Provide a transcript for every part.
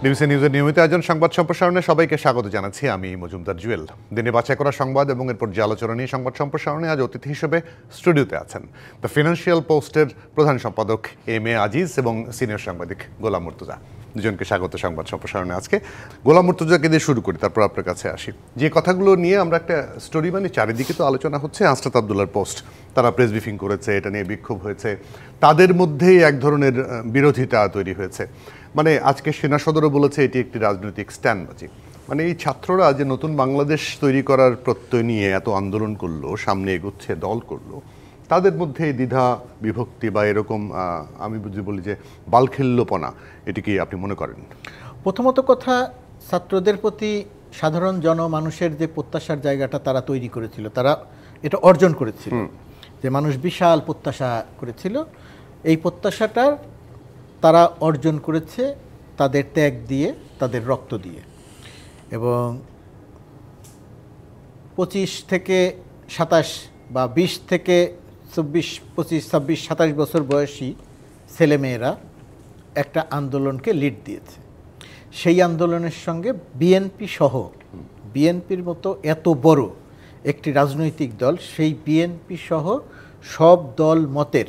DBC নিউজের নিয়মিত আয়োজন সংবাদ সম্প্রসারণে সবাইকে স্বাগত জানাচ্ছি। আমি মজুমদার জুয়েল। দিনে বাছাই করা সংবাদ এবং এরপর যে আলোচনা নিয়ে সংবাদ সম্প্রসারণে আজ অতিথি হিসেবে স্টুডিওতে আছেন দ্য ফিনান্সিয়াল পোস্টের প্রধান সম্পাদক এম এ আজিজ এবং সিনিয়র সাংবাদিক গোলাম মুর্তজা। দুজনকে স্বাগত সংবাদ সম্প্রসারণে। আজকে গোলাম মুর্তজাকে দিয়ে শুরু করি, তারপর আপনার কাছে আসি। যে কথাগুলো নিয়ে আমরা একটা স্টোরি মানে চারিদিকে তো আলোচনা হচ্ছে। হাসনাত আবদুল্লাহর পোস্ট, তারা প্রেস ব্রিফিং করেছে, এটা নিয়ে বিক্ষোভ হয়েছে, তাদের মধ্যেই এক ধরনের বিরোধিতা তৈরি হয়েছে। মানে আজকে সেনা সদরও বলেছে এটি একটি রাজনৈতিক স্ট্যান্ডবাজি। মানে এই ছাত্ররা যে নতুন বাংলাদেশ তৈরি করার প্রত্যয় নিয়ে এত আন্দোলন করলো, সামনে এগোচ্ছে, দল করলো, তাদের মধ্যে দ্বিধা বিভক্তি বা এরকম আমি বুঝি বলি যে বালখিল্যপনা, এটি কি আপনি মনে করেন? প্রথমত কথা, ছাত্রদের প্রতি সাধারণ জনমানুষের যে প্রত্যাশার জায়গাটা তারা তৈরি করেছিল, তারা এটা অর্জন করেছিল। যে মানুষ বিশাল প্রত্যাশা করেছিল, এই প্রত্যাশাটার তারা অর্জন করেছে তাদের ত্যাগ দিয়ে, তাদের রক্ত দিয়ে। এবং 25 থেকে 27 বা 20 থেকে 24, 25, 26, 27 বছর বয়সী ছেলেমেয়েরা একটা আন্দোলনকে লিড দিয়েছে। সেই আন্দোলনের সঙ্গে বিএনপি সহ, বিএনপির মতো এত বড় একটি রাজনৈতিক দল, সেই বিএনপি সহ সব দল মতের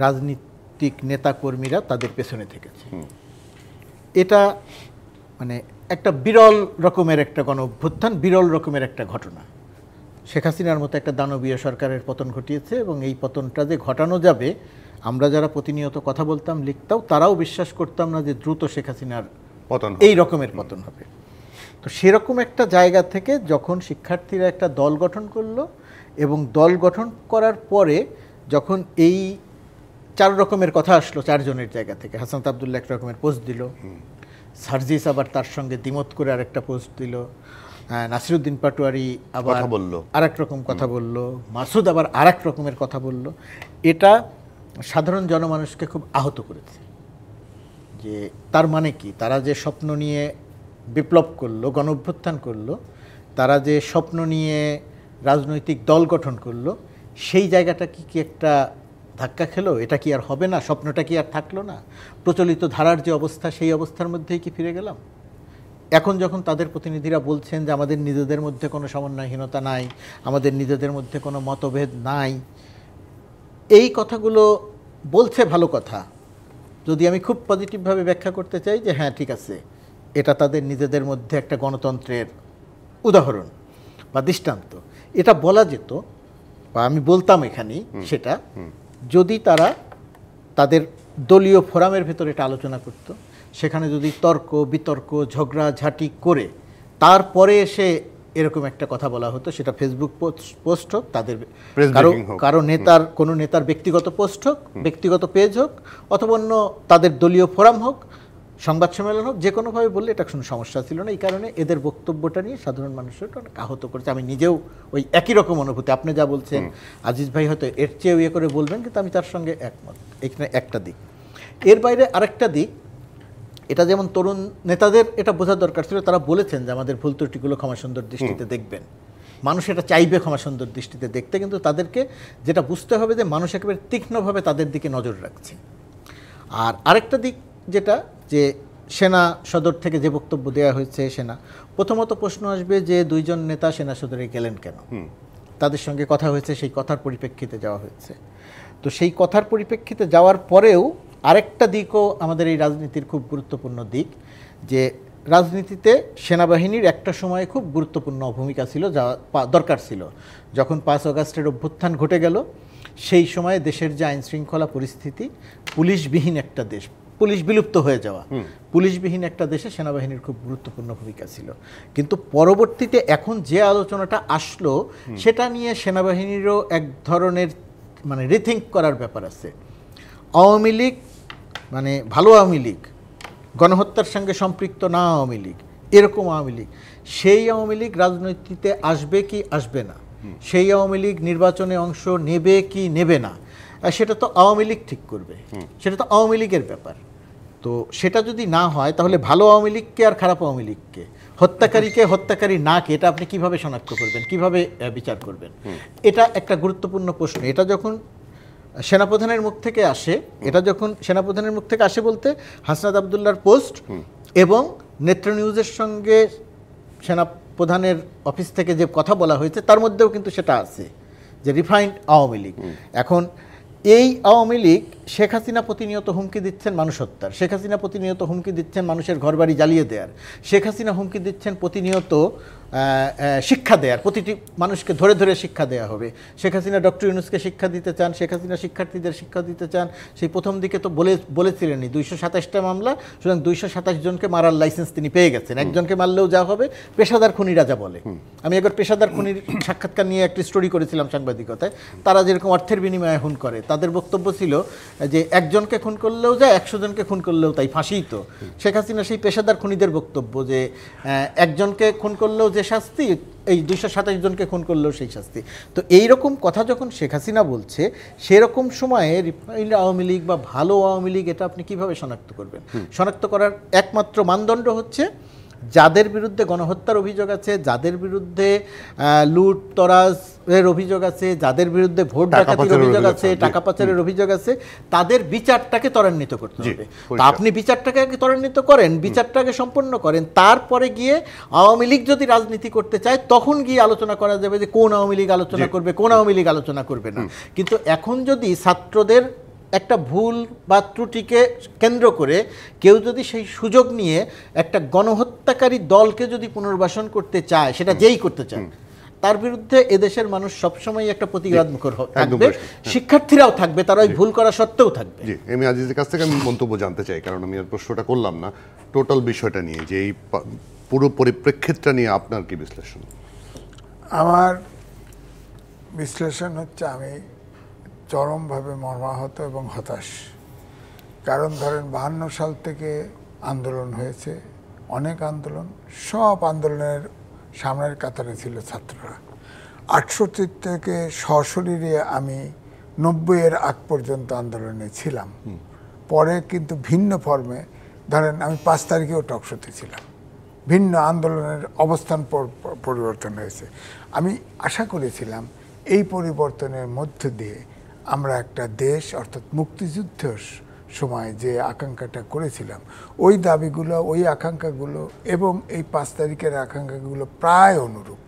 রাজনীতিক নেতাকর্মীরা তাদের পেছনে থেকেছে। এটা মানে একটা বিরল রকমের একটা গণঅভ্যুত্থান, বিরল রকমের একটা ঘটনা। শেখ হাসিনার মতো একটা দানবীয় সরকারের পতন ঘটিয়েছে এবং এই পতনটা যে ঘটানো যাবে, আমরা যারা প্রতিনিয়ত কথা বলতাম, লিখতাম, তারাও বিশ্বাস করতাম না যে দ্রুত শেখ হাসিনার পতন, এই রকমের পতন হবে। তো সেরকম একটা জায়গা থেকে যখন শিক্ষার্থীরা একটা দল গঠন করলো এবং দল গঠন করার পরে যখন এই 4 রকমের কথা আসলো 4 জনের জায়গা থেকে, হাসনাত আবদুল্লাহ এক রকমের পোস্ট দিল, সার্জিস আবার তার সঙ্গে দ্বিমত করে আরেকটা পোস্ট দিল, নাসিরুদ্দিন পাটোয়ারি আবার আরেক রকম কথা বলল, মাসুদ আবার আরেক রকমের কথা বলল। এটা সাধারণ জনমানুষকে খুব আহত করেছে। যে তার মানে কি, তারা যে স্বপ্ন নিয়ে বিপ্লব করলো, গণঅভ্যুত্থান করলো, তারা যে স্বপ্ন নিয়ে রাজনৈতিক দল গঠন করলো, সেই জায়গাটা কি একটা ধাক্কা খেলো? এটা কি আর হবে না? স্বপ্নটা কি আর থাকলো না? প্রচলিত ধারার যে অবস্থা, সেই অবস্থার মধ্যেই কি ফিরে গেলাম? এখন যখন তাদের প্রতিনিধিরা বলছেন যে আমাদের নিজেদের মধ্যে কোনো সমন্বয়হীনতা নাই, আমাদের নিজেদের মধ্যে কোনো মতভেদ নাই, এই কথাগুলো বলছে ভালো কথা। যদি আমি খুব পজিটিভভাবে ব্যাখ্যা করতে চাই যে হ্যাঁ ঠিক আছে, এটা তাদের নিজেদের মধ্যে একটা গণতন্ত্রের উদাহরণ বা দৃষ্টান্ত, এটা বলা যেত বা আমি বলতাম এখানেই সেটা, যদি তারা তাদের দলীয় ফোরামের ভেতরে এটা আলোচনা করত, সেখানে যদি তর্ক বিতর্ক ঝগড়াঝাটি করে তারপরে এসে এরকম একটা কথা বলা হতো, সেটা ফেসবুক পোস্ট হোক, তাদের কারো নেতার, কোনো নেতার ব্যক্তিগত পোস্ট হোক, ব্যক্তিগত পেজ হোক, অথবা অন্য তাদের দলীয় ফোরাম হোক, সংবাদ সম্মেলন হোক, যে কোনোভাবে বললে এটা কোনো সমস্যা ছিল না। এই কারণে এদের বক্তব্যটা নিয়ে সাধারণ মানুষের অনেক আহত করেছে। আমি নিজেও ওই একই রকম অনুভূতি, আপনি যা বলছেন আজিজ ভাই হয়তো এর চেয়েও ইয়ে করে বলবেন, কিন্তু আমি তার সঙ্গে একমত। এখানে একটা দিক, এর বাইরে আরেকটা দিক, এটা যেমন তরুণ নেতাদের এটা বোঝার দরকার ছিল। তারা বলেছেন যে আমাদের ভুল ত্রুটিগুলো ক্ষমাসুন্দর দৃষ্টিতে দেখবেন, মানুষ এটা চাইবে ক্ষমাসুন্দর দৃষ্টিতে দেখতে, কিন্তু তাদেরকে যেটা বুঝতে হবে যে মানুষ একেবারে তীক্ষ্ণভাবে তাদের দিকে নজর রাখছে। আর আরেকটা দিক যেটা, যে সেনা সদর থেকে যে বক্তব্য দেওয়া হয়েছে, সেনা প্রথমত প্রশ্ন আসবে যে 2 জন নেতা সেনা সদরে গেলেন কেন? তাদের সঙ্গে কথা হয়েছে, সেই কথার পরিপ্রেক্ষিতে যাওয়া হয়েছে। তো সেই কথার পরিপ্রেক্ষিতে যাওয়ার পরেও আরেকটা দিকও আমাদের এই রাজনীতির খুব গুরুত্বপূর্ণ দিক, যে রাজনীতিতে সেনাবাহিনীর একটা সময় খুব গুরুত্বপূর্ণ ভূমিকা ছিল, যা দরকার ছিল। যখন 5 আগস্টের অভ্যুত্থান ঘটে গেল, সেই সময়ে দেশের যে আইনশৃঙ্খলা পরিস্থিতি, পুলিশবিহীন একটা দেশ, পুলিশ বিলুপ্ত হয়ে যাওয়া, পুলিশবিহীন একটা দেশে সেনাবাহিনীর খুব গুরুত্বপূর্ণ ভূমিকা ছিল। কিন্তু পরবর্তীতে এখন যে আলোচনাটা আসলো, সেটা নিয়ে সেনাবাহিনীরও এক ধরনের মানে রিথিঙ্ক করার ব্যাপার আছে। আওয়ামী লীগ মানে ভালো আওয়ামী লীগ, গণহত্যার সঙ্গে সম্পৃক্ত না আওয়ামী লীগ, এরকম আওয়ামী লীগ, সেই আওয়ামী লীগ রাজনীতিতে আসবে কি আসবে না, সেই আওয়ামী লীগ নির্বাচনে অংশ নেবে কি নেবে না, সেটা তো আওয়ামী লীগ ঠিক করবে, সেটা তো আওয়ামী লীগের ব্যাপার। তো সেটা যদি না হয়, তাহলে ভালো আওয়ামী লীগকে আর খারাপ আওয়ামী লীগকে, হত্যাকারীকে হত্যাকারী না কে, এটা আপনি কিভাবে শনাক্ত করবেন, কিভাবে বিচার করবেন? এটা একটা গুরুত্বপূর্ণ প্রশ্ন। এটা যখন সেনাপ্রধানের মুখ থেকে আসে, এটা যখন সেনাপ্রধানের মুখ থেকে আসে বলতে হাসনাত আবদুল্লাহর পোস্ট এবং নেত্র নিউজের সঙ্গে সেনা প্রধানের অফিস থেকে যে কথা বলা হয়েছে তার মধ্যেও কিন্তু সেটা আছে যে রিফাইন্ড আওয়ামী লীগ। এখন এই আওয়ামী লীগ শেখ হাসিনা প্রতিনিয়ত হুমকি দিচ্ছেন মানুষ হত্যার, শেখ হাসিনা প্রতিনিয়ত হুমকি দিচ্ছেন মানুষের ঘরবাড়ি জ্বালিয়ে দেওয়ার, শেখ হাসিনা হুমকি দিচ্ছেন প্রতিনিয়ত শিক্ষা দেওয়ার, প্রতিটি মানুষকে ধরে ধরে শিক্ষা দেওয়া হবে। শেখ হাসিনা ডক্টর ইউনূসকে শিক্ষা দিতে চান, শেখ হাসিনা শিক্ষার্থীদের শিক্ষা দিতে চান। সেই প্রথম দিকে তো বলেছিলেনই 227টা মামলা, সুতরাং 227 জনকে মারার লাইসেন্স তিনি পেয়ে গেছেন। একজনকে মারলেও যা হবে, পেশাদার খুনিরা যা বলে। আমি একবার পেশাদার খুনির সাক্ষাৎকার নিয়ে একটি স্টোরি করেছিলাম সাংবাদিকতায়। তারা যেরকম অর্থের বিনিময়ে খুন করে, তাদের বক্তব্য ছিল যে একজনকে খুন করলেও যায়, 100 জনকে খুন করলেও তাই, ফাঁসিই তো। শেখ হাসিনা সেই পেশাদার খুনিদের বক্তব্য যে একজনকে খুন করলেও যে শাস্তি, এই 227 জনকে খুন করলেও সেই শাস্তি। তো এইরকম কথা যখন শেখ হাসিনা বলছে, সেরকম সময়ে রিফাইন্ড আওয়ামী লীগ বা ভালো আওয়ামী লীগ এটা আপনি কিভাবে শনাক্ত করবেন? শনাক্ত করার একমাত্র মানদণ্ড হচ্ছে যাদের বিরুদ্ধে গণহত্যার অভিযোগ আছে, যাদের বিরুদ্ধে লুট তরাজের অভিযোগ আছে, যাদের বিরুদ্ধে ভোট ডাকাতির অভিযোগ আছে, টাকা পাচারের অভিযোগ আছে, তাদের বিচারটাকে ত্বরান্বিত করতে হবে। তা আপনি বিচারটাকে ত্বরান্বিত করেন, বিচারটাকে সম্পন্ন করেন, তারপরে গিয়ে আওয়ামী লীগ যদি রাজনীতি করতে চায় তখন গিয়ে আলোচনা করা যাবে যে কোন আওয়ামী লীগ আলোচনা করবে, কোন আওয়ামী লীগ আলোচনা করবে না। কিন্তু এখন যদি ছাত্রদের একটা ভুল বা ত্রুটিকে কেন্দ্র করে কেউ যদি সেই সুযোগ নিয়ে একটা গণহত্যাকারী দলকে যদি পুনর্বাসন করতে চায়, সেটা যেই করতে চায়, তার বিরুদ্ধে এদেশের মানুষ সবসময় একটা প্রতিবাদ মুখর থাকবে, শিক্ষার্থীরাও থাকবে, তারা ওই ভুল করা সত্ত্বেও থাকবে। জি, এম এ আজিজের কাছ থেকে আমি মন্তব্য জানতে চাই, কারণ আমি আর প্রশ্নটা করলাম না টোটাল বিষয়টা নিয়ে, যে এই পুরো পরিপ্রেক্ষিতটা নিয়ে আপনার কি বিশ্লেষণ? আমার বিশ্লেষণ হচ্ছে আমি চরমভাবে মর্মাহত এবং হতাশ। কারণ ধরেন 52 সাল থেকে আন্দোলন হয়েছে, অনেক আন্দোলন, সব আন্দোলনের সামনের কাতারে ছিল ছাত্ররা। 68 থেকে সশরীরে আমি 90-এর আগ পর্যন্ত আন্দোলনে ছিলাম। পরে কিন্তু ভিন্ন ফর্মে, ধরেন আমি 5 তারিখেও টকশোতে ছিলাম, ভিন্ন আন্দোলনের অবস্থান পরিবর্তন হয়েছে। আমি আশা করেছিলাম এই পরিবর্তনের মধ্য দিয়ে আমরা একটা দেশ, অর্থাৎ মুক্তিযুদ্ধের সময় যে আকাঙ্ক্ষাটা করেছিলাম, ওই দাবিগুলো, ওই আকাঙ্ক্ষাগুলো এবং এই 5 তারিখের আকাঙ্ক্ষাগুলো প্রায় অনুরূপ।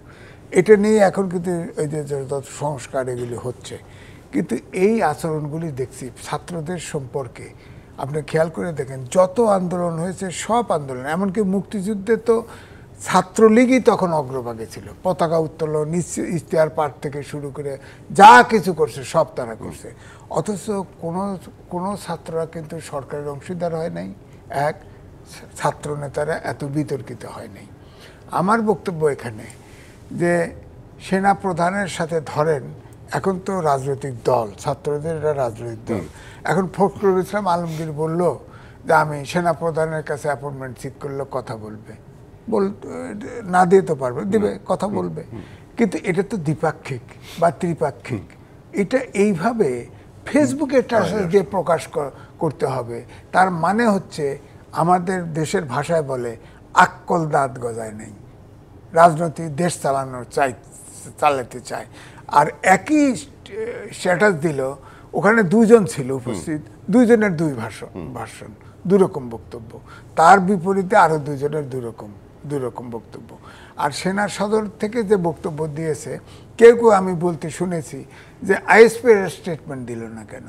এটা নিয়ে এখন কিন্তু ওই যে যত সংস্কার এগুলি হচ্ছে, কিন্তু এই আচরণগুলি দেখছি ছাত্রদের সম্পর্কে। আপনি খেয়াল করে দেখেন, যত আন্দোলন হয়েছে সব আন্দোলন, এমনকি মুক্তিযুদ্ধে তো ছাত্রলীগই তখন অগ্রভাগে ছিল, পতাকা উত্তোলন, ইশতেহার পাঠ থেকে শুরু করে যা কিছু করছে সব তারা করছে। অথচ কোনো ছাত্ররা কিন্তু সরকারের অংশীদার হয় নাই, এক ছাত্র নেতারা এত বিতর্কিত হয় নাই। আমার বক্তব্য এখানে যে সেনা প্রধানের সাথে ধরেন, এখন তো রাজনৈতিক দল, ছাত্রদের এটা রাজনৈতিক দল। এখন ফখরুল ইসলাম আলমগীর বলল যে আমি সেনা প্রধানের কাছে অ্যাপয়েন্টমেন্ট ঠিক করলে কথা বলবে, না দিয়ে তো পারবে, দিবে, কথা বলবে, কিন্তু এটা তো দ্বিপাক্ষিক বা ত্রিপাক্ষিক। এটা এইভাবে ফেসবুকে ট্রান্সলেট দিয়ে প্রকাশ করতে হবে। তার মানে হচ্ছে আমাদের দেশের ভাষায় বলে আক্কল দাঁত গজায় নেই, রাজনৈতিক দেশ চালাতে চায়। আর একই স্ট্যাটাস দিল, ওখানে 2 জন ছিল উপস্থিত, 2 জনের 2 ভাষণ, 2 রকম বক্তব্য। তার বিপরীতে আরো 2 জনের 2 রকম বক্তব্য। আর সেনা সদর থেকে যে বক্তব্য দিয়েছে, কেউ আমি বলতে শুনেছি যে আইএসপি এর স্টেটমেন্ট দিল না কেন?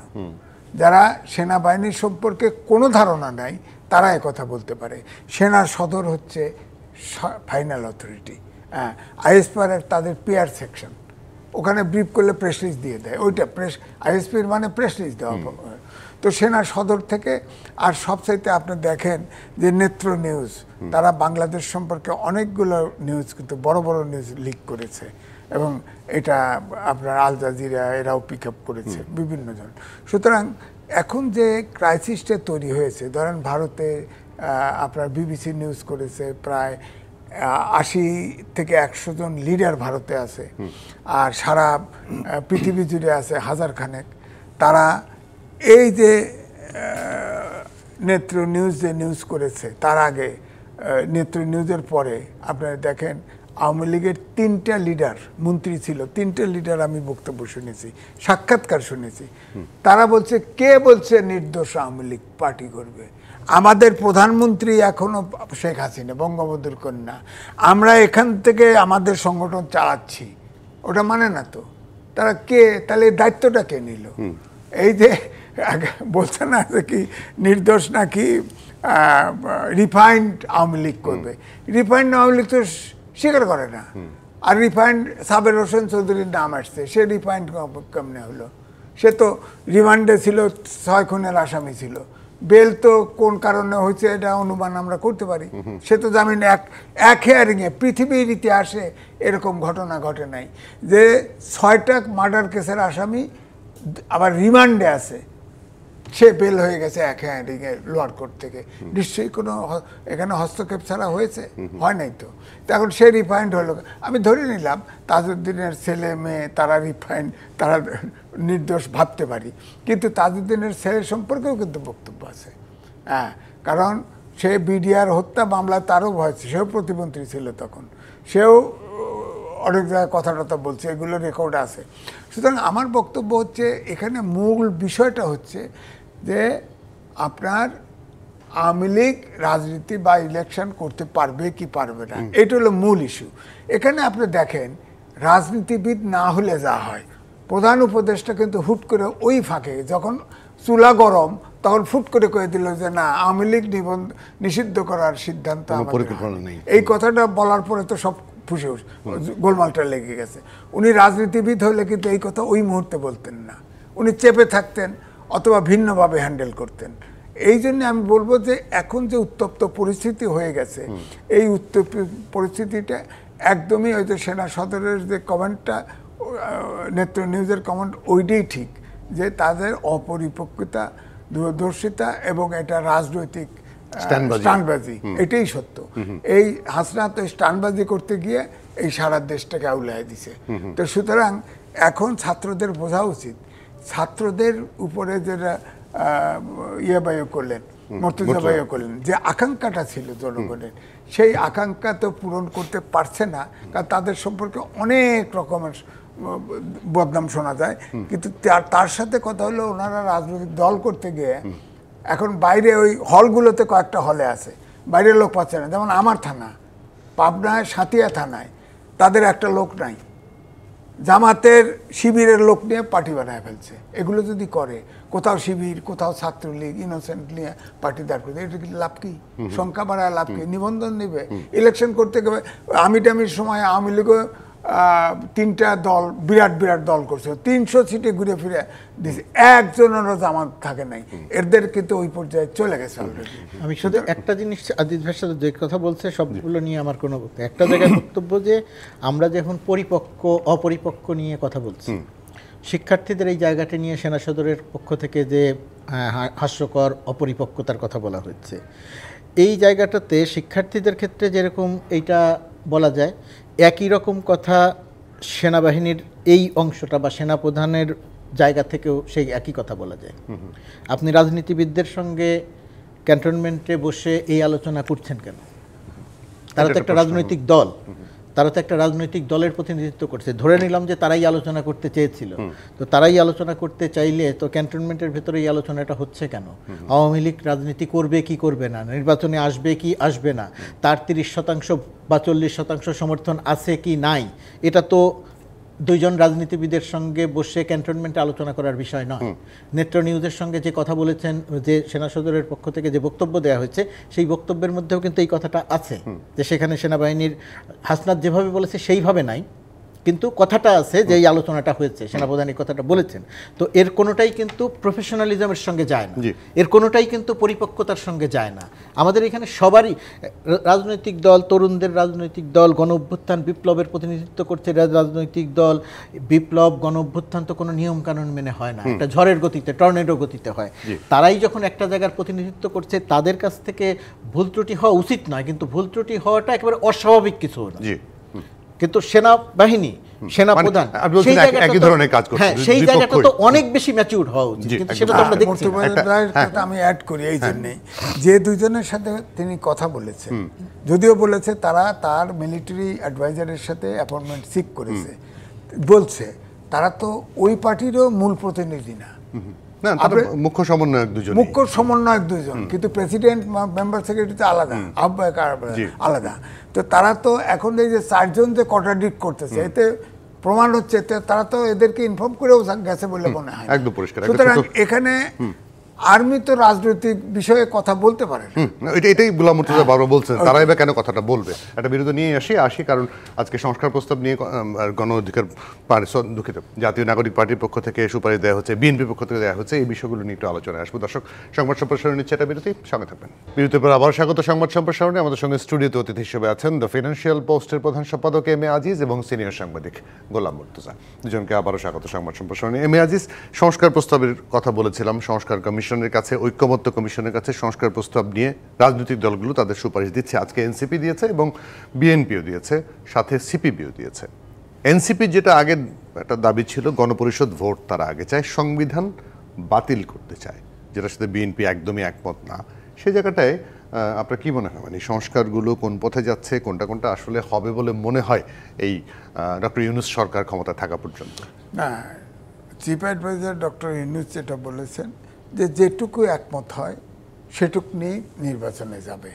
যারা সেনাবাহিনী সম্পর্কে কোনো ধারণা নাই তারা কথা বলতে পারে। সেনা সদর হচ্ছে ফাইনাল অথরিটি, আইএসপি তাদের পিআর সেকশন, ওখানে ব্রিফ করলে প্রেস লিস্ট দিয়ে দেয়, ওইটা আইএসপির মানে প্রেস লিস্ট দেওয়া। তো সেনা সদর থেকে, আর সবচাইতে আপনি দেখেন যে নেত্র নিউজ, তারা বাংলাদেশ সম্পর্কে অনেকগুলো নিউজ, কিন্তু বড় বড় নিউজ লিক করেছে, এবং এটা আপনার আল জাজিরা এরাও পিক আপ করেছে বিভিন্ন জন। সুতরাং এখন যে ক্রাইসিসটা তৈরি হয়েছে, ধরেন ভারতে আপনার বিবিসি নিউজ করেছে, প্রায় 80 থেকে 100 জন লিডার ভারতে আছে, আর সারা পৃথিবী জুড়ে আছে 1000 খানেক। তারা এই যে নেত্র নিউজ যে নিউজ করেছে, তার আগে নেত্র নিউজের পরে আপনারা দেখেন আওয়ামী লীগের 3টা লিডার মন্ত্রী ছিল, 3টে লিডার আমি বক্তব্য শুনেছি, সাক্ষাৎকার শুনেছি। তারা বলছে, কে বলছে নির্দোষ আওয়ামী লীগ পার্টি করবে? আমাদের প্রধানমন্ত্রী এখনো শেখ হাসিনা, বঙ্গবন্ধুর কন্যা। আমরা এখান থেকে আমাদের সংগঠন চালাচ্ছি, ওটা মানে না তো। তারা কে, তাহলে দায়িত্বটা কে নিল? এই যে বলছে না যে কি নির্দোষ নাকি রিফাইন্ড আওয়ামী লীগ করবে, রিফাইন্ড আওয়ামী লীগ তো স্বীকার করে না। আর রিফাইন্ড সাবের হোসেন চৌধুরীর নাম আসছে, সে রিফাইন্ড কেমনে হলো? সে তো রিমান্ডে ছিল, 6 খুনের আসামি ছিল। বেল তো কোন কারণে হয়েছে এটা অনুমান আমরা করতে পারি। সে তো জামিন এক হিয়ারিংয়ে, পৃথিবীর ইতিহাসে এরকম ঘটনা ঘটে নাই যে 6টা মার্ডার কেসের আসামি আবার রিমান্ডে আছে, সে বেল হয়ে গেছে এক হিয়ারিংয়ে লোয়ার কোর্ট থেকে। নিশ্চয়ই কোনো এখানে হস্তক্ষেপ ছাড়া হয়েছে, হয় নাই তো। এখন সে রিফাইন্ড হলো। আমি ধরে নিলাম তাজউদ্দিনের ছেলে মেয়ে তারা রিফাইন্ড, তারা নির্দোষ ভাবতে পারি, কিন্তু তাজউদ্দিনের ছেলে সম্পর্কেও কিন্তু বক্তব্য আছে। হ্যাঁ, কারণ সে বিডিআর হত্যা মামলায় তারও ভয় ছিল, সেও প্রতিমন্ত্রী ছিল তখন, সেও অনেক জায়গায় কথা টথা বলছে, এগুলো রেকর্ড আছে। সুতরাং আমার বক্তব্য হচ্ছে এখানে মূল বিষয়টা হচ্ছে যে আপনার আওয়ামী লীগ রাজনীতি বা ইলেকশন করতে পারবে কি পারবে না, এটা হলো মূল ইস্যু। এখানে আপনি দেখেন রাজনীতিবিদ না হলে যা হয়, প্রধান উপদেষ্টা কিন্তু হুট করে ওই ফাঁকে যখন চুলা গরম তখন ফুট করে কয়ে দিল যে না, আওয়ামী লীগ নিষিদ্ধ করার সিদ্ধান্ত নেই। এই কথাটা বলার পরে তো সব ফুসে গোলমালটা লেগে গেছে। উনি রাজনীতিবিদ হলে কিন্তু এই কথা ওই মুহূর্তে বলতেন না, উনি চেপে থাকতেন অথবা ভিন্নভাবে হ্যান্ডেল করতেন। এই জন্য আমি বলবো যে এখন যে উত্তপ্ত পরিস্থিতি হয়ে গেছে, এই উত্তপ্ত পরিস্থিতিটা একদমই ওই যে সেনা সদরের যে কমেন্টটা, নেত্র নিউজের কমেন্ট, ওইটাই ঠিক যে তাদের অপরিপক্কতা, দূরদর্শিতা এবং এটা রাজনৈতিক স্টানবাজি, এটাই সত্য। এই হাসনা তো স্টানবাজি করতে গিয়ে এই সারা দেশটাকে আউলায় দিছে। তো সুতরাং এখন ছাত্রদের বোঝা উচিত, ছাত্রদের উপরে যেটা বায়ু করলেন, মর্তুজা বায়ু করলেন, যে আকাঙ্ক্ষাটা ছিল জনগণের, সেই আকাঙ্ক্ষা তো পূরণ করতে পারছে না। কারণ তাদের সম্পর্কে অনেক রকমের বদনাম শোনা যায়, কিন্তু তার সাথে কথা হলো ওনারা রাজনৈতিক দল করতে গিয়ে এখন বাইরে ওই হলগুলোতে কয়েকটা হলে আছে, বাইরের লোক পাচ্ছে না। যেমন আমার থানা, পাবনায় সাঁতিয়া থানায় তাদের একটা লোক নাই, জামাতের শিবিরের লোক নিয়ে পার্টি বানায় ফেলছে। এগুলো যদি করে, কোথাও শিবির, কোথাও ছাত্রলীগ, ইনোসেন্ট নিয়ে পার্টি দাঁড় করবে, এটা কি লাভ কি? সংখ্যা বাড়ায় লাভ কি? নিবন্ধন নেবে, ইলেকশন করতে গেলে আমির সময় আওয়ামী লীগও 3টা দল বিরাট বিরাট দল করছে, 300 সিটে ঘুরে ফিরে দিয়েছে, একজনেরও জামাত থাকে নাই। এদের কিন্তু ওই পর্যায়ে চলে গেছে অলরেডি। আমি শুধু একটা জিনিস আজিজ ভাইয়ের সাথে যে কথা বলছে সবগুলো নিয়ে আমার কোনো একটা জায়গায় বক্তব্য, যে আমরা যখন পরিপক্ক অপরিপক্ক নিয়ে কথা বলছি, শিক্ষার্থীদের এই জায়গাটি নিয়ে সেনা সদরের পক্ষ থেকে যে হাস্যকর অপরিপক্কতার কথা বলা হচ্ছে, এই জায়গাটাতে শিক্ষার্থীদের ক্ষেত্রে যেরকম এইটা বলা যায়, একই রকম কথা সেনাবাহিনীর এই অংশটা বা সেনাপ্রধানের জায়গা থেকেও সেই একই কথা বলা যায়। আপনি রাজনীতিবিদদের সঙ্গে ক্যান্টনমেন্টে বসে এই আলোচনা করছেন কেন? তারা তো একটা রাজনৈতিক দল, তারা তো একটা রাজনৈতিক দলের প্রতিনিধিত্ব করছে। ধরে নিলাম যে তারাই আলোচনা করতে চেয়েছিল, তো তারাই আলোচনা করতে চাইলে তো ক্যান্টনমেন্টের ভেতরে এই আলোচনাটা হচ্ছে কেন? আওয়ামী লীগ রাজনীতি করবে কি করবে না, নির্বাচনে আসবে কি আসবে না, তার 30% বা 40% সমর্থন আছে কি নাই, এটা তো দুইজন রাজনীতিবিদের সঙ্গে বসে ক্যান্টনমেন্টে আলোচনা করার বিষয় নয়। নেত্র নিউজের সঙ্গে যে কথা বলেছেন, যে সেনা সদরের পক্ষ থেকে যে বক্তব্য দেওয়া হয়েছে, সেই বক্তব্যের মধ্যেও কিন্তু এই কথাটা আছে যে সেখানে সেনাবাহিনীর হাসনাত যেভাবে বলেছে সেইভাবে নাই, কিন্তু কথাটা আছে যে এই আলোচনাটা হয়েছে, সেনাপ্রধান এই কথাটা বলেছেন। তো এর কোনোটাই কিন্তু প্রফেশনালিজমের সঙ্গে যায় না, এর কোনোটাই কিন্তু পরিপক্কতার সঙ্গে যায় না। আমাদের এখানে সবারই রাজনৈতিক দল, তরুণদের রাজনৈতিক দল, গণ অভ্যুত্থান বিপ্লবের প্রতিনিধিত্ব করছে রাজনৈতিক দল। বিপ্লব, গণ অভ্যুত্থান তো কোনো নিয়ম কানুন মেনে হয় না, একটা ঝড়ের গতিতে, টর্নেডো গতিতে হয়। তারাই যখন একটা জায়গার প্রতিনিধিত্ব করছে, তাদের কাছ থেকে ভুল ত্রুটি হওয়া উচিত নয়, কিন্তু ভুল ত্রুটি হওয়াটা একেবারে অস্বাভাবিক কিছু না। কিন্তু সেনাবাহিনী, সেনাপ্রধান সেই জায়গাটা তো অনেক বেশি ম্যাচিউর হওয়া উচিত, কিন্তু সেটা তো আমরা দেখছি না। আমি অ্যাড করি এই জন্যই, যে দুইজনের সাথে তিনি কথা বলেছেন, যদিও বলেছে তারা তার মিলিটারি অ্যাডভাইজারের সাথে অ্যাপয়েন্টমেন্ট সিক করেছে, বলছে তারা তো ওই পার্টিরও মূল প্রতিনিধি না, না, মুখ্য সমন্বয়ক দুজন, মুখ্য সমন্বয়ক দুজন, কিন্তু প্রেসিডেন্ট মেম্বার সেক্রেটারি তো আলাদা, আহ্বায়ক আলাদা। তো তারা তো এখন এই যে 4 জন যে কন্ট্রাডিক্ট করতেছে, এতে প্রমাণ হচ্ছে তারা তো এদেরকে ইনফর্ম করেও গেছে বলে মনে হয় একদম পরিষ্কার। সুতরাং এখানে আর্মি তো রাজনৈতিক বিষয়ে কথা বলতে পারে না। এটাই গোলাম মুর্তজা বারবার বলছেন, তারা এবার কেন কথাটা বলবে। একটা বিরোধী নিয়ে আসি, কারণ আজকে সংস্কার প্রস্তাব নিয়ে গণ অধিকার দুঃখিত জাতীয় নাগরিক পার্টির পক্ষ থেকে সুপারিশ দেওয়া হচ্ছে, বিএনপির পক্ষ থেকে দেওয়া হচ্ছে, এই বিষয়গুলো নিয়ে একটু আলোচনায় আসবো। দর্শক, সংবাদ সম্প্রসারণ নিচ্ছে একটা বিরতি, সঙ্গে থাকবেন। বিরতির পর আবার স্বাগত সংবাদ সম্প্রসারণে। আমাদের সঙ্গে স্টুডিওতে অতিথি হিসেবে আছেন দ্য ফিনান্সিয়াল পোস্টের প্রধান সম্পাদক এম এ আজিজ এবং সিনিয়র সাংবাদিক গোলাম মুর্তজা। দুজনকে আবারও স্বাগত সংবাদ সম্প্রসারণে। এম এ আজিজ, সংস্কার প্রস্তাবের কথা বলেছিলাম, সংস্কার কমিশনের কাছে, ঐক্যমত্য কমিশনের কাছে সংস্কার প্রস্তাব নিয়ে রাজনৈতিক দলগুলো তাদের সুপারিশ দিচ্ছে। আজকে এনসিপি দিয়েছে এবং বিএনপিও দিয়েছে, সাথে সিপিবিও দিয়েছে। এনসিপি যেটা আগে একটা দাবি ছিল, গণপরিষদ ভোট তারা আগে চায়, সংবিধান বাতিল করতে চায়, যেটার সাথে বিএনপি একদমই একমত না। সেই জায়গাটায় আপনার কি মনে হয়, মানে সংস্কারগুলো কোন পথে যাচ্ছে, কোনটা আসলে হবে বলে মনে হয় এই ডক্টর ইউনূস সরকার ক্ষমতা থাকা পর্যন্ত? না, চিফ অ্যাডভাইজার ডক্টর ইউনূস যেটা বলেছেন যে যেটুকু একমত হয় সেটুক নিয়ে নির্বাচনে যাবে।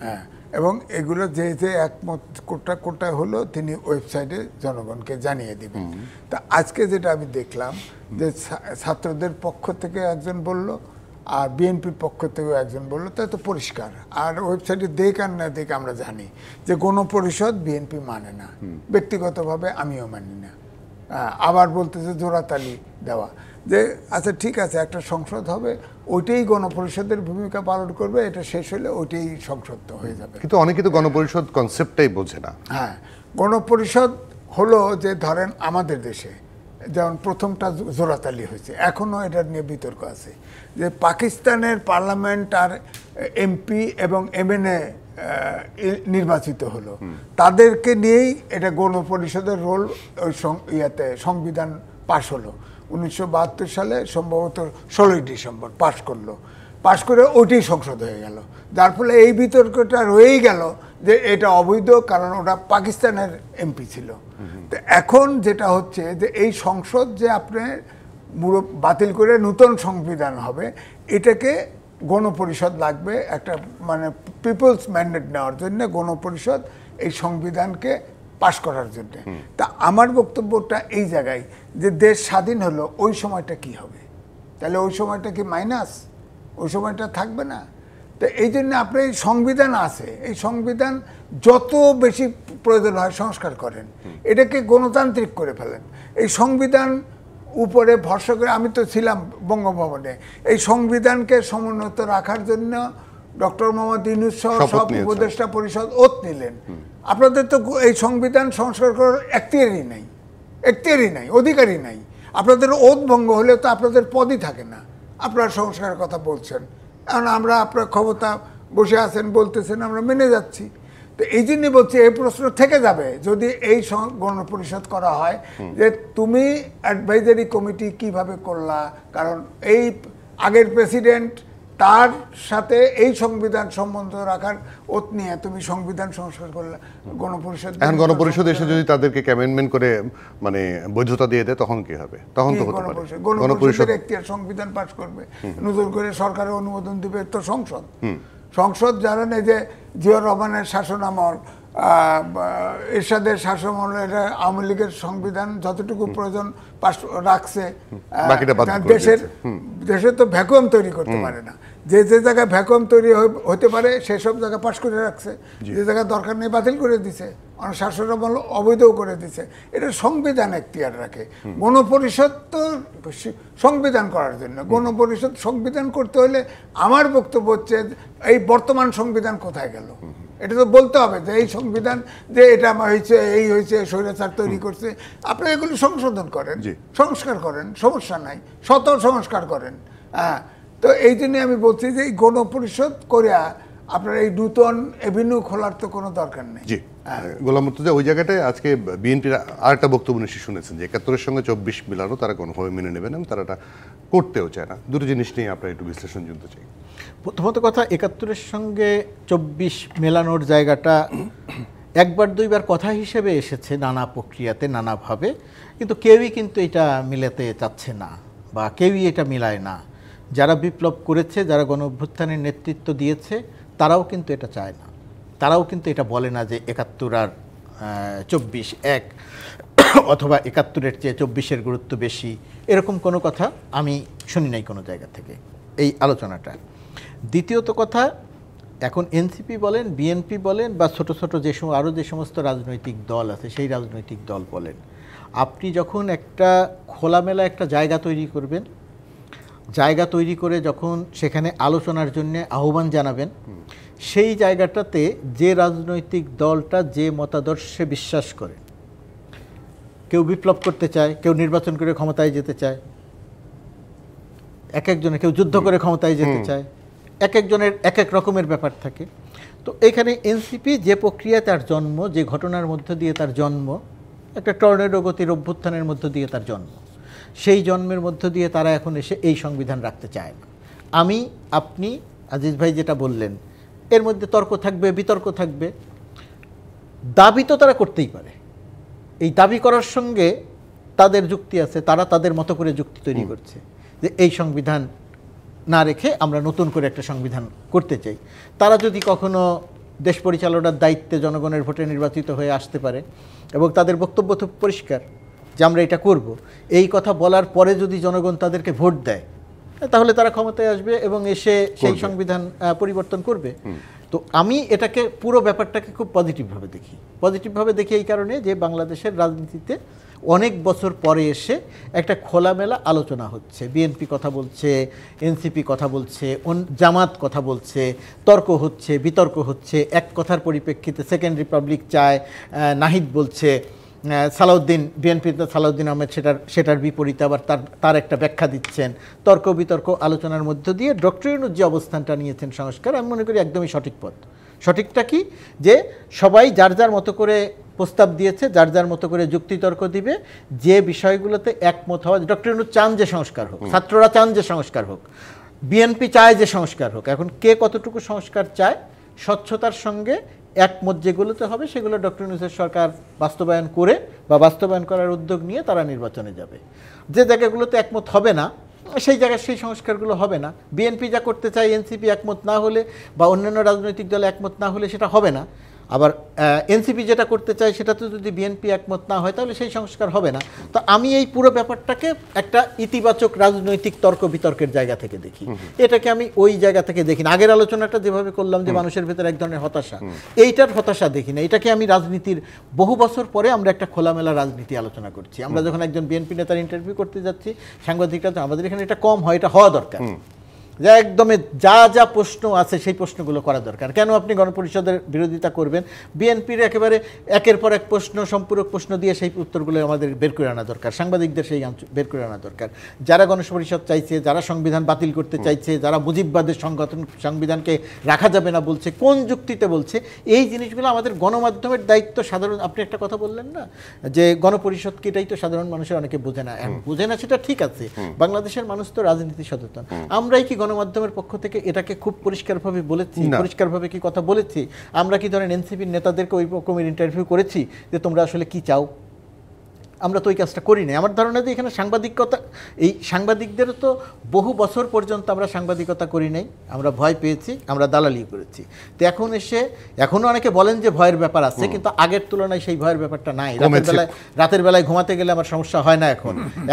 হ্যাঁ, এবং এগুলো যে একমত কোটা হলো তিনি ওয়েবসাইটে জনগণকে জানিয়ে দিবেন। তা আজকে যেটা আমি দেখলাম যে ছাত্রদের পক্ষ থেকে একজন বলল, আর বিএনপির পক্ষ থেকেও একজন বললো, তাই তো পরিষ্কার। আর ওয়েবসাইটে দেখ আর না দেখ আমরা জানি যে গণপরিষদ বিএনপি মানে না, ব্যক্তিগতভাবে আমিও মানি না। আবার বলতেছে জোড়াতালি দেওয়া, যে আচ্ছা ঠিক আছে একটা সংসদ হবে, ওইটাই গণপরিষদের ভূমিকা পালন করবে, এটা শেষ হলে ওইটাই সংসদ হয়ে যাবে। কিন্তু অনেকে তো গণপরিষদ কনসেপ্টটাই বোঝে না। হ্যাঁ, গণপরিষদ হলো যে ধরেন আমাদের দেশে যেমন প্রথমটা জোড়াতালি হয়েছে, এখনও এটা নিয়ে বিতর্ক আছে যে পাকিস্তানের পার্লামেন্ট আর এমপি এবং এমএনএ নির্বাচিত হলো, তাদেরকে নিয়েই এটা গণপরিষদের রোল ওই ইয়াতে সংবিধান পাশ হলো 1972 সালে, সম্ভবত 16ই ডিসেম্বর পাশ করে ওইটাই সংসদ হয়ে গেল। যার ফলে এই বিতর্কটা রয়েই গেল যে এটা অবৈধ, কারণ ওটা পাকিস্তানের এমপি ছিল। তো এখন যেটা হচ্ছে যে এই সংসদ যে আপনি বাতিল করে নতুন সংবিধান হবে, এটাকে গণপরিষদ লাগবে, একটা মানে পিপলস ম্যান্ডেট নেওয়ার জন্য গণপরিষদ এই সংবিধানকে পাশ করার জন্য। তা আমার বক্তব্যটা এই জায়গায় যে দেশ স্বাধীন হলো, ওই সময়টা কি হবে? তাহলে ওই সময়টা কি মাইনাস? ওই সময়টা থাকবে না। তো এই জন্য আপনার এই সংবিধান আছে, এই সংবিধান যত বেশি প্রয়োজন হয় সংস্কার করেন, এটাকে গণতান্ত্রিক করে ফেলেন। এই সংবিধান উপরে ভরসা করে, আমি তো ছিলাম বঙ্গভবনে, এই সংবিধানকে সমুন্নত রাখার জন্য ডক্টর মোহাম্মদ ইউনূস সহ সব উপদেষ্টা পরিষদ ওত নিলেন। আপনাদের তো এই সংবিধান সংস্কার করার এখতিয়ারই নাই, অধিকারই নাই। আপনাদের ওত ভঙ্গ হলে তো আপনাদের পদই থাকে না, আপনারা সংস্কারের কথা বলছেন। কারণ আমরা আপনার ক্ষমতা বসে আছেন বলতেছেন, আমরা মেনে যাচ্ছি। তো এই জন্যই বলছি এই প্রশ্ন থেকে যাবে যদি এই গণপরিষদ করা হয় যে তুমি অ্যাডভাইজারি কমিটি কিভাবে করলা, কারণ এই আগের প্রেসিডেন্ট তার সাথে এই সংবিধান সম্বন্ধ রাখার ওত নিয়ে তুমি সংবিধান সংস্কার করলে গণপরিষদ, এখন গণপরিষদ এসে যদি তাদেরকে অ্যামেন্ডমেন্ট করে মানে বৈধতা দিয়ে দেয়, তখন কি হবে? তখন তো হতে পারে গণপরিষদের এখতিয়ার সংবিধান পাশ করবে, নতুন করে সরকারের অনুমোদন দিবে তো সংসদ জানেন এই যে জিয়াউর রহমানের শাসনামল, এরশাদের শাসনামল, এটা আওয়ামী লীগের সংবিধান যতটুকু প্রয়োজন পাশ রাখছে। দেশে তো ভ্যাকুয়াম তৈরি করতে পারে না, যে জায়গায় ভ্যাকুয়াম তৈরি হতে পারে সেসব জায়গায় পাশ করে রাখছে, যে জায়গায় দরকার নেই বাতিল করে দিছে, অনেক শাসনামল অবৈধও করে দিছে। এটা সংবিধান এখতিয়ার রাখে। গণপরিষদ তো সংবিধান করার জন্য, গণপরিষদ সংবিধান করতে হলে আমার বক্তব্য হচ্ছে এই বর্তমান সংবিধান কোথায় গেল, এটা তো বলতে হবে যে এই সংবিধান যে এটা হয়েছে, এই হয়েছে, স্বৈরাচার তৈরি করছে, আপনারা এগুলো সংশোধন করেন, সংস্কার করেন, সমস্যা নাই, শত সংস্কার করেন। হ্যাঁ, তো এই জন্য আমি বলছি যে এই গণপরিষদ করে আপনার এই নূতন এভিনিউ খোলার তো কোনো দরকার নেই। জি, গোলাম মুর্তজা, ওই জায়গাটায় আজকে বিএনপির আরেকটা বক্তব্য নিশ্চয়ই শুনেছেন যে 71-এর সঙ্গে 24 মিলানো তারা কোনোভাবে মেনে নেবে না, তারা এটা করতেও চায় না। দুটো জিনিস নিয়ে আপনার একটু বিশ্লেষণ জানতে চাই। প্রথমত কথা, 71-এর সঙ্গে 24 মেলানোর জায়গাটা একবার দুইবার কথা হিসেবে এসেছে নানা প্রক্রিয়াতে নানাভাবে, কিন্তু কেউই কিন্তু এটা মিলাতে চাচ্ছে না। বা কেউই এটা মিলায় না। যারা বিপ্লব করেছে, যারা গণ অভ্যুত্থানের নেতৃত্ব দিয়েছে, তারাও কিন্তু এটা চায় না। তারাও কিন্তু এটা বলে না যে ৭১ আর ২৪ এক, অথবা ৭১-এর চেয়ে ২৪-এর গুরুত্ব বেশি, এরকম কোনো কথা আমি শুনি নাই কোনো জায়গা থেকে এই আলোচনাটা। দ্বিতীয়ত কথা, এখন এনসিপি বলেন, বিএনপি বলেন, বা ছোট ছোট আরও যে সমস্ত রাজনৈতিক দল আছে সেই রাজনৈতিক দল বলেন, আপনি যখন একটা খোলামেলা একটা জায়গা তৈরি করবেন, জায়গা তৈরি করে যখন সেখানে আলোচনার জন্য আহ্বান জানাবেন, সেই জায়গাটাতে যে রাজনৈতিক দলটা যে মতাদর্শে বিশ্বাস করে, কেউ বিপ্লব করতে চায়, কেউ নির্বাচন করে ক্ষমতায় যেতে চায়, এক একজনে কেউ যুদ্ধ করে ক্ষমতায় যেতে চায়, এক একজনের এক এক রকমের ব্যাপার থাকে। তো এখানে এনসিপি যে প্রক্রিয়া তার জন্ম, যে ঘটনার মধ্য দিয়ে তার জন্ম, একটা টর্নেডো গতির অভ্যুত্থানের মধ্য দিয়ে তার জন্ম, সেই জন্মের মধ্য দিয়ে তারা এখন এসে এই সংবিধান রাখতে চায় না। আপনি আজিজ ভাই যেটা বললেন, এর মধ্যে তর্ক থাকবে, বিতর্ক থাকবে, দাবি তো তারা করতেই পারে। এই দাবি করার সঙ্গে তাদের যুক্তি আছে, তারা তাদের মতো করে যুক্তি তৈরি করছে যে এই সংবিধান না রেখে আমরা নতুন করে একটা সংবিধান করতে চাই। তারা যদি কখনো দেশ পরিচালনার দায়িত্বে জনগণের ভোটে নির্বাচিত হয়ে আসতে পারে এবং তাদের বক্তব্য তো পরিষ্কার যে আমরা এটা করব, এই কথা বলার পরে যদি জনগণ তাদেরকে ভোট দেয়, তাহলে তারা ক্ষমতায় আসবে এবং এসে সেই সংবিধান পরিবর্তন করবে। তো আমি এটাকে পুরো ব্যাপারটাকে খুব পজিটিভভাবে দেখি এই কারণে যে বাংলাদেশের রাজনীতিতে অনেক বছর পরে এসে একটা খোলামেলা আলোচনা হচ্ছে। বিএনপি কথা বলছে, এনসিপি কথা বলছে, জামাত কথা বলছে, তর্ক হচ্ছে, বিতর্ক হচ্ছে। এক কথার পরিপ্রেক্ষিতে সেকেন্ড রিপাবলিক চায়, নাহিদ বলছে, সালাউদ্দিন, বিএনপিতে সালাউদ্দিন আহমেদ সেটার বিপরীতে আবার তার একটা ব্যাখ্যা দিচ্ছেন। তর্ক বিতর্ক আলোচনার মধ্য দিয়ে ডক্টর ইউনূস যে অবস্থানটা নিয়েছেন সংস্কার, আমি মনে করি একদমই সঠিক পথ। সঠিকটা কি, যে সবাই যার যার মতো করে প্রস্তাব দিয়েছে, যার যার মতো করে যুক্তিতর্ক দিবে, যে বিষয়গুলোতে একমত হওয়া। ডক্টর ইউনূস চান যে সংস্কার হোক, ছাত্ররা চান যে সংস্কার হোক, বিএনপি চায় যে সংস্কার হোক। এখন কে কতটুকু সংস্কার চায়, স্বচ্ছতার সঙ্গে একমত যেগুলোতে হবে সেগুলো ডক্টর ইউনূসের সরকার বাস্তবায়ন করে বা বাস্তবায়ন করার উদ্যোগ নিয়ে তারা নির্বাচনে যাবে। যে জায়গাগুলোতে একমত হবে না, সেই জায়গায় সেই সংস্কারগুলো হবে না। বিএনপি যা করতে চায়, এনসিপি একমত না হলে বা অন্যান্য রাজনৈতিক দল একমত না হলে সেটা হবে না। আবার এনসিপি যেটা করতে চায় সেটাতে যদি বিএনপি একমত না হয় তাহলে সেই সংস্কার হবে না। তো আমি এই পুরো ব্যাপারটাকে একটা ইতিবাচক রাজনৈতিক তর্ক বিতর্কের জায়গা থেকে দেখি, এটাকে আমি ওই জায়গা থেকে দেখি না। আগের আলোচনাটা যেভাবে করলাম যে মানুষের ভেতরে এক ধরনের হতাশা, এইটার হতাশা দেখি না। এটাকে আমি রাজনীতির বহু বছর পরে আমরা একটা খোলামেলা রাজনীতি আলোচনা করছি। আমরা যখন একজন বিএনপি নেতার ইন্টারভিউ করতে যাচ্ছি, সাংবাদিকরা, আমাদের এখানে এটা কম হয়, এটা হওয়া দরকার, যা একদমই যা যা প্রশ্ন আছে সেই প্রশ্নগুলো করা দরকার। কেন আপনি গণপরিষদের বিরোধিতা করবেন? বিএনপির একেবারে একের পর এক প্রশ্ন, সম্পূরক প্রশ্ন দিয়ে সেই উত্তরগুলো আমাদের বের করে আনা দরকার, সাংবাদিকদের সেই বের করে আনা দরকার। যারা গণপরিষদ চাইছে, যারা সংবিধান বাতিল করতে চাইছে, যারা মুজিববাদের সংবিধানকে রাখা যাবে না বলছে, কোন যুক্তিতে বলছে, এই জিনিসগুলো আমাদের গণমাধ্যমের দায়িত্ব। সাধারণ, আপনি একটা কথা বললেন না যে গণপরিষদকে, এটাই তো সাধারণ মানুষের অনেকে বোঝে না। বোঝে না সেটা ঠিক আছে, বাংলাদেশের মানুষ তো রাজনীতি সচেতন। আমরাই কি গণমাধ্যমের পক্ষ থেকে এটাকে খুব পরিষ্কারভাবে বলেছি? পরিষ্কারভাবে কি কথা বলেছি? আমরা কি ধরেন এনসিপির নেতাদেরকে ওই রকমের ইন্টারভিউ করেছি যে তোমরা আসলে কি চাও? আমরা তো ওই কাজটা করি না। আমার ধারণা যে এখানে সাংবাদিকতা, এই সাংবাদিকদেরও তো বহু বছর পর্যন্ত আমরা সাংবাদিকতা করি নাই, আমরা ভয় পেয়েছি, আমরা দালালি করেছি। তো এখন এসে এখনও অনেকে বলেন যে ভয়ের ব্যাপার আছে, কিন্তু আগের তুলনায় সেই ভয়ের ব্যাপারটা নাই। রাতের বেলায় ঘুমাতে গেলে আমার সমস্যা হয় না।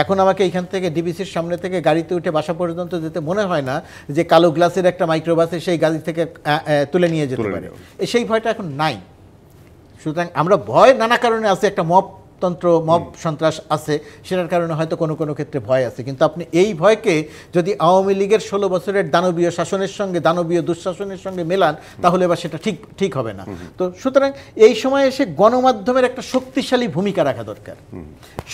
এখন আমাকে এখান থেকে ডিবিসির সামনে থেকে গাড়িতে উঠে বাসা পর্যন্ত যেতে মনে হয় না যে কালো গ্লাসের একটা মাইক্রোবাসে সেই গাড়ি থেকে তুলে নিয়ে যেতে পারে, সেই ভয়টা এখন নাই। সুতরাং আমরা ভয় নানা কারণে আছে, একটা তন্ত্র, মব সন্ত্রাস আছে, সেটার কারণে হয়তো কোনো কোনো ক্ষেত্রে ভয় আছে। কিন্তু আপনি এই ভয়কে যদি আওয়ামী লীগের 16 বছরের দানবীয় শাসনের সঙ্গে, দানবীয় দুঃশাসনের সঙ্গে মেলান, তাহলে এবার সেটা ঠিক হবে না। তো সুতরাং এই সময় এসে গণমাধ্যমের একটা শক্তিশালী ভূমিকা রাখা দরকার,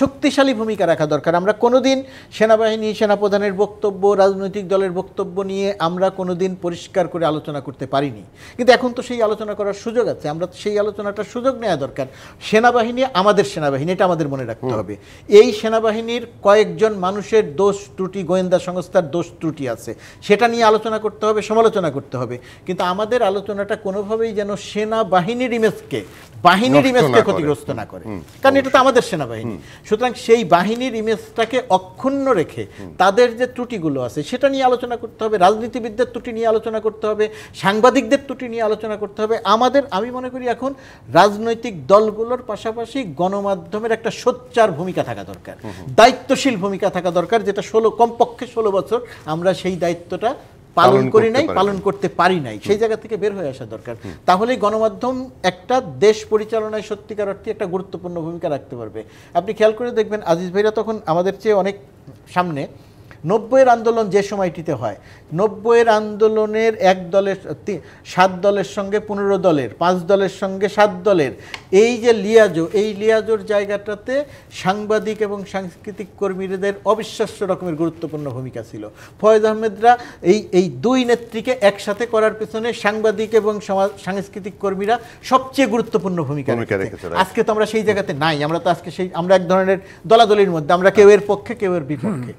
শক্তিশালী ভূমিকা রাখা দরকার। আমরা কোনোদিন সেনাবাহিনী, সেনাপ্রধানের বক্তব্য, রাজনৈতিক দলের বক্তব্য নিয়ে আমরা কোনোদিন পরিষ্কার করে আলোচনা করতে পারিনি, কিন্তু এখন তো সেই আলোচনা করার সুযোগ আছে। আমরা সেই আলোচনাটার সুযোগ নেওয়া দরকার। সেনাবাহিনী আমাদের সেনাবাহিনী, সেনাবাহিনী, এটা আমাদের মনে রাখতে হবে। এই সেনাবাহিনীর কয়েকজন মানুষের দোষ ত্রুটি, গোয়েন্দা সংস্থার দোষ ত্রুটি আছে, সেটা নিয়ে আলোচনা করতে হবে, সমালোচনা করতে হবে, কিন্তু আমাদের আলোচনাটা কোনোভাবেই যেন সেনাবাহিনীর ইমেজকে, বাহিনীর ইমেজকে ক্ষতিগ্রস্ত না করে, কারণ এটা তো আমাদের সেনাবাহিনী। সুতরাং সেই বাহিনীর ইমেজটাকে অক্ষুণ্ণ রেখে তাদের যে ত্রুটিগুলো আছে সেটা নিয়ে আলোচনা করতে হবে, রাজনীতিবিদদের ত্রুটি নিয়ে আলোচনা করতে হবে, সাংবাদিকদের ত্রুটি নিয়ে আলোচনা করতে হবে। আমি মনে করি এখন রাজনৈতিক দলগুলোর পাশাপাশি গণমাধ্যমের একটা সোচ্চার ভূমিকা থাকা দরকার, দায়িত্বশীল ভূমিকা থাকা দরকার, যেটা কমপক্ষে 16 বছর আমরা সেই দায়িত্বটা পালন করি নাই, পালন করতে পারি নাই, সেই জায়গা থেকে বের হয়ে আসা দরকার। তাহলেই গণমাধ্যম একটা দেশ পরিচালনায় সত্যিকার অর্থে একটা গুরুত্বপূর্ণ ভূমিকা রাখতে পারবে। আপনি খেয়াল করে দেখবেন আজিজ ভাইরা তখন আমাদের চেয়ে অনেক সামনে। 90-এর আন্দোলন যে সময়টিতে হয়, 90-এর আন্দোলনের 1 দলের 7 দলের সঙ্গে 15 দলের, 5 দলের সঙ্গে 7 দলের এই যে লিয়াজোর জায়গাটাতে সাংবাদিক এবং সাংস্কৃতিক কর্মীদের অবিশ্বাস্য রকমের গুরুত্বপূর্ণ ভূমিকা ছিল। ফয়েজ আহমেদরা এই দুই নেত্রীকে একসাথে করার পেছনে সাংবাদিক এবং সাংস্কৃতিক কর্মীরা সবচেয়ে গুরুত্বপূর্ণ ভূমিকা রেখেছে। আজকে তো আমরা সেই জায়গাতে নাই, আমরা এক ধরনের দলাদলির মধ্যে, আমরা কেউ এর পক্ষে কেউ এর বিপক্ষে,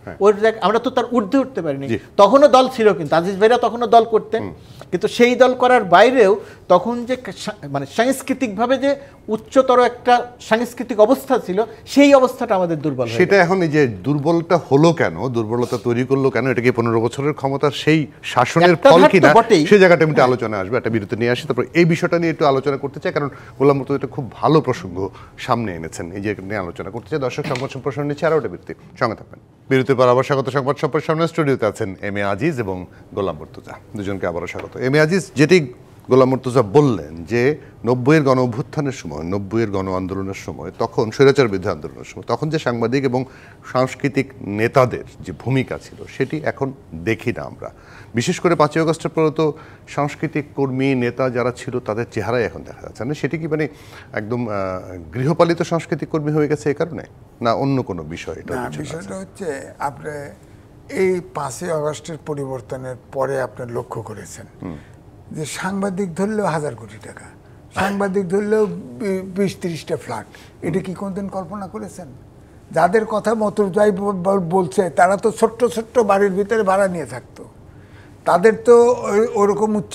আমরা তো তার ঊর্ধ্বে উঠতে পারিনি। তখনও দল ছিল, কিন্তু আজিজ ভাইরা তখনও দল করতেন, কিন্তু সেই দল করার বাইরেও তখন যে মানে সাংস্কৃতিকভাবে যে উচ্চতর একটা সাংস্কৃতিক অবস্থা ছিল, সেই অবস্থাটা আমাদের দুর্বল। সেটা এখন এই যে দুর্বলতা হলো কেন, দুর্বলতা তৈরি করলো কেন, এটা কি 15 বছরের ক্ষমতার সেই শাসনের ফল কিনা, সেই জায়গাটা আমি আলোচনা আসবে। একটা বিরতি নিয়ে আসি, তারপর এই বিষয়টা নিয়ে একটু আলোচনা করতে চাই, কারণ গোলাম মুর্তজা এটা খুব ভালো প্রসঙ্গ সামনে এনেছেন, এই যে নিয়ে আলোচনা করতে চাই। দর্শক, সংবাদ সম্প্রসারণ নিচ্ছে আরও একটা বিরতি, সঙ্গে থাকবেন। বিরতির পর আবার স্বাগত। সংবাদ সম্প্রসারণের স্টুডিওতে আছেন এম এ আজিজ এবং গোলাম মুর্তজা, দুজনকে আবারও স্বাগত। এম এ আজিজ, যেটি গোলাম মুর্তজা বললেন যে 90-এর গণ অভ্যুত্থানের সময়, 90-এর গণ আন্দোলনের সময়, তখন স্বৈরাচার বিরোধী আন্দোলনের সময় তখন যে সাংবাদিক এবং সাংস্কৃতিক নেতাদের যে ভূমিকা ছিল সেটি এখন দেখি না আমরা। বিশেষ করে 5ই আগস্টের পরে তো সাংস্কৃতিক কর্মী নেতা যারা ছিল তাদের চেহারাই এখন দেখা যাচ্ছে না। সেটি কি মানে একদম গৃহপালিত সাংস্কৃতিক কর্মী হয়ে গেছে এই কারণে, না অন্য কোনো বিষয়? বিষয়টা হচ্ছে, আপনি এই 5ই আগস্টের পরিবর্তনের পরে আপনি লক্ষ্য করেছেন যে সাংবাদিক ধরলেও 1000 কোটি টাকা, সাংবাদিক ধরলেও 20-30টা ফ্ল্যাট। এটা কি কোনদিন কল্পনা করেছেন? যাদের কথা মতুরজাই বলছে তারা তো ছোট্ট ছোট্ট বাড়ির ভিতরে ভাড়া নিয়ে থাকতো, তাদের তো ওরকম উচ্চ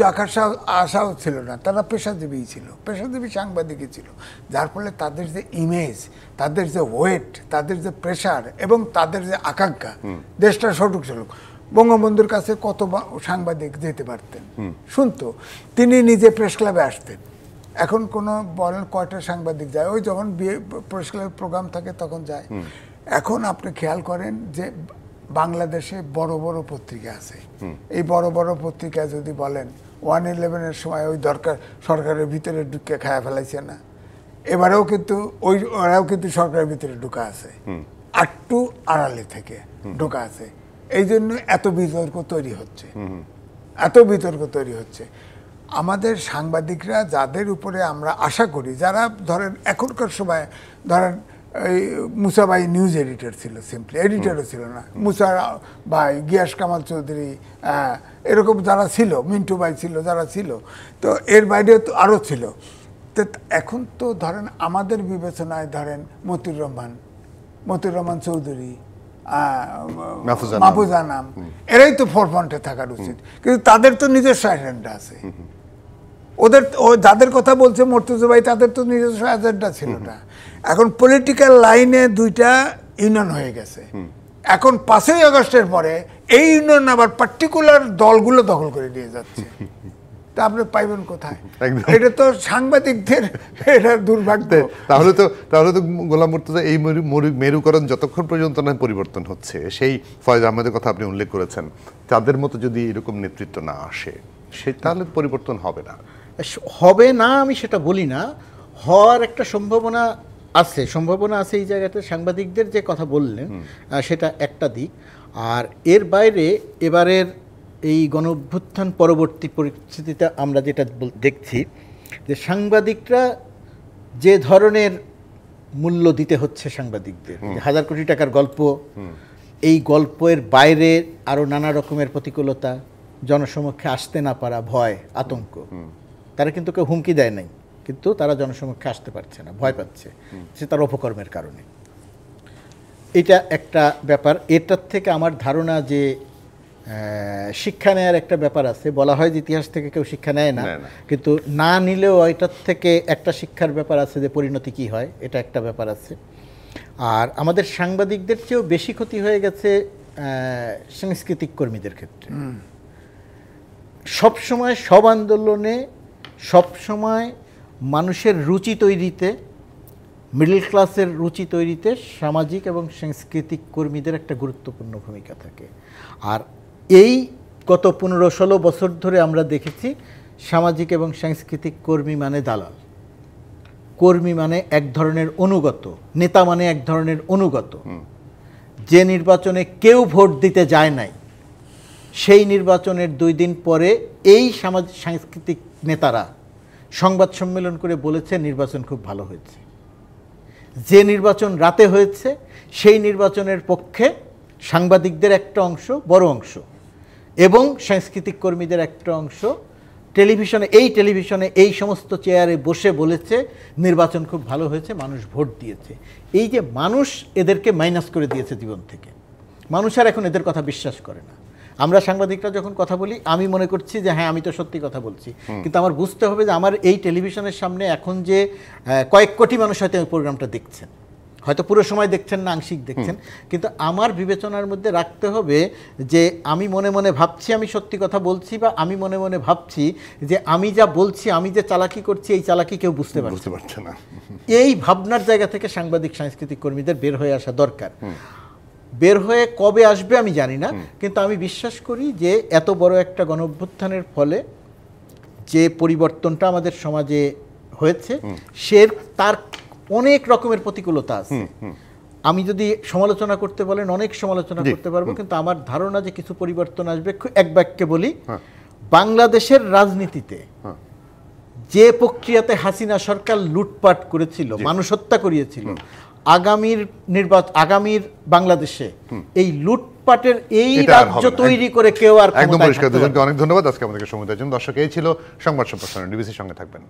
আশাও ছিল না, তারা পেশাজীবী ছিল, পেশাজীবী সাংবাদিকই ছিল, যার ফলে তাদের যে ইমেজ, তাদের যে ওয়েট, তাদের যে প্রেশার এবং তাদের যে আকাঙ্ক্ষা দেশটা সঠিক চলুক। বঙ্গবন্ধুর কাছে কত সাংবাদিক যেতে পারতেন, শুনতো, তিনি নিজে প্রেস ক্লাবে আসতেন। এখন কোনো বলেন কয়টা সাংবাদিক যায়? ওই যখন প্রেস ক্লাবের প্রোগ্রাম থাকে তখন যায়। এখন আপনি খেয়াল করেন যে বাংলাদেশে বড় বড় পত্রিকা আছে, এই বড় বড় পত্রিকা যদি বলেন 111-এর সময় ওই সরকারের ভিতরে ঢুকে খায়া ফেলাইছে না, এবারেও কিন্তু ওরাও কিন্তু সরকারের ভিতরে ঢুকা আছে, আটটু আড়ালে থেকে ঢোকা আছে। এই জন্য এত বিতর্ক তৈরি হচ্ছে। আমাদের সাংবাদিকরা, যাদের উপরে আমরা আশা করি, যারা ধরেন এখনকার সময় ধরেন এই মুসা ভাই নিউজ এডিটর ছিল, সিম্পলি এডিটরও ছিল না, মুসা ভাই, গিয়াস কামাল চৌধুরী, এরকম যারা ছিল, মিন্টু ভাই ছিল, যারা ছিল, তো এর বাইরে তো আরও ছিল। তো এখন তো ধরেন আমাদের বিবেচনায় ধরেন মতিউর রহমান চৌধুরী, মাহফুজা নাম, এরাই তো ফরফ্রন্টে থাকার উচিত, কিন্তু তাদের তো নিজস্ব এজেন্ডা আছে। যাদের কথা বলছে মুর্তজা ভাই, তাদের তো নিজস্ব এজেন্ডা ছিল না। এখন পলিটিক্যাল লাইনে 2টা ইউনিয়ন হয়ে গেছে। এখন 5ই আগস্টের পরে এই ইউনিয়ন আবার পার্টিকুলার দলগুলো দখল করে নিয়ে যাচ্ছে। তা আপনি পাইবেন কোথায়? এটা তো সাংবাদিকদের এটা দুর্ভাগ্য। তাহলে তো গোলাম মুর্তজা, এই মেরুকরণ যতক্ষণ পর্যন্ত না পরিবর্তন হচ্ছে, সেই ফয়েজ আহমেদের কথা আপনি উল্লেখ করেছেন, তাদের মতো যদি এরকম নেতৃত্ব না আসে, তাহলে পরিবর্তন হবে না। আমি সেটা বলি না, হওয়ার একটা সম্ভাবনা আছে। এই জায়গাতে সাংবাদিকদের যে কথা বললেন সেটা একটা দিক। আর এর বাইরে এবারের এই গণঅভ্যুত্থান পরবর্তী পরিস্থিতিতে আমরা যেটা দেখছি, যে সাংবাদিকরা যে ধরনের মূল্য দিতে হচ্ছে সাংবাদিকদের, 1000 কোটি টাকার গল্প, এই গল্পের বাইরে আরও নানা রকমের প্রতিকূলতা, জনসমক্ষে আসতে না পারা, ভয়, আতঙ্ক, তারা কিন্তু কেউ হুমকি দেয় নাই, কিন্তু তারা জনসমক্ষে আসতে পারছে না, ভয় পাচ্ছে, সে তার অপকর্মের কারণে। এটা একটা ব্যাপার। এটার থেকে আমার ধারণা যে শিক্ষা নেয়ার একটা ব্যাপার আছে। বলা হয় যে ইতিহাস থেকে কেউ শিক্ষা নেয় না, কিন্তু না নিলেও এটার থেকে একটা শিক্ষার ব্যাপার আছে যে পরিণতি কি হয়, এটা একটা ব্যাপার আছে। আর আমাদের সাংবাদিকদের চেয়েও বেশি ক্ষতি হয়ে গেছে সাংস্কৃতিক কর্মীদের ক্ষেত্রে। সবসময় সব আন্দোলনে সবসময় মানুষের রুচি তৈরিতে, মিডল ক্লাসের রুচি তৈরিতে সামাজিক এবং সাংস্কৃতিক কর্মীদের একটা গুরুত্বপূর্ণ ভূমিকা থাকে। আর এই গত 15-16 বছর ধরে আমরা দেখেছি সামাজিক এবং সাংস্কৃতিক কর্মী মানে দালাল, কর্মী মানে এক ধরনের অনুগত, নেতা মানে এক ধরনের অনুগত। যে নির্বাচনে কেউ ভোট দিতে যায় নাই, সেই নির্বাচনের 2 দিন পরে এই সামাজিক সাংস্কৃতিক নেতারা সংবাদ সম্মেলন করে বলেছে নির্বাচন খুব ভালো হয়েছে। যে নির্বাচন রাতে হয়েছে সেই নির্বাচনের পক্ষে সাংবাদিকদের একটা অংশ, বড় অংশ, এবং সাংস্কৃতিক কর্মীদের একটা অংশ টেলিভিশনে এই সমস্ত চেয়ারে বসে বলেছে নির্বাচন খুব ভালো হয়েছে, মানুষ ভোট দিয়েছে। এই যে মানুষ এদেরকে মাইনাস করে দিয়েছে জীবন থেকে, মানুষ আর এখন এদের কথা বিশ্বাস করে না। আমরা সাংবাদিকরা যখন কথা বলি আমি মনে করছি যে হ্যাঁ আমি তো সত্যি কথা বলছি, কিন্তু আমার বুঝতে হবে যে আমার এই টেলিভিশনের সামনে এখন যে কয়েক কোটি মানুষ হয়তো এই প্রোগ্রামটা দেখছেন, হয়তো পুরো সময় দেখছেন না, আংশিক দেখছেন, কিন্তু আমার বিবেচনার মধ্যে রাখতে হবে যে আমি মনে মনে ভাবছি আমি সত্যি কথা বলছি, বা আমি মনে মনে ভাবছি যে আমি যা বলছি, আমি যে চালাকি করছি এই চালাকি কেউ বুঝতে পারছে না। এই ভাবনার জায়গা থেকে সাংবাদিক সাংস্কৃতিক কর্মীদের বের হয়ে আসা দরকার। বের হয়ে কবে আসবে আমি জানি না, কিন্তু আমি বিশ্বাস করি যে এত বড় একটা গণঅভ্যুত্থানের ফলে যে পরিবর্তনটা আমাদের সমাজে হয়েছে তার অনেক রকমের প্রতিকূলতা আছে। আমি যদি সমালোচনা করতে বলেন অনেক সমালোচনা করতে পারবো, কিন্তু আমার ধারণা যে কিছু পরিবর্তন আসবে। এক বাক্যে বলি, বাংলাদেশের রাজনীতিতে যে প্রক্রিয়াতে হাসিনা সরকার লুটপাট করেছিল, মানুষ হত্যা করিয়েছিল, আগামীর বাংলাদেশে এই লুটপাটের এই রাজ্য তৈরি করে কেউ আর একদম পরিষ্কার। দুজনকে অনেক ধন্যবাদ আজকে আমাদেরকে সময় দেওয়ার জন্য। দর্শক, এই ছিল সংবাদ সম্প্রসারণ। ডিবিসির সঙ্গে থাকবেন।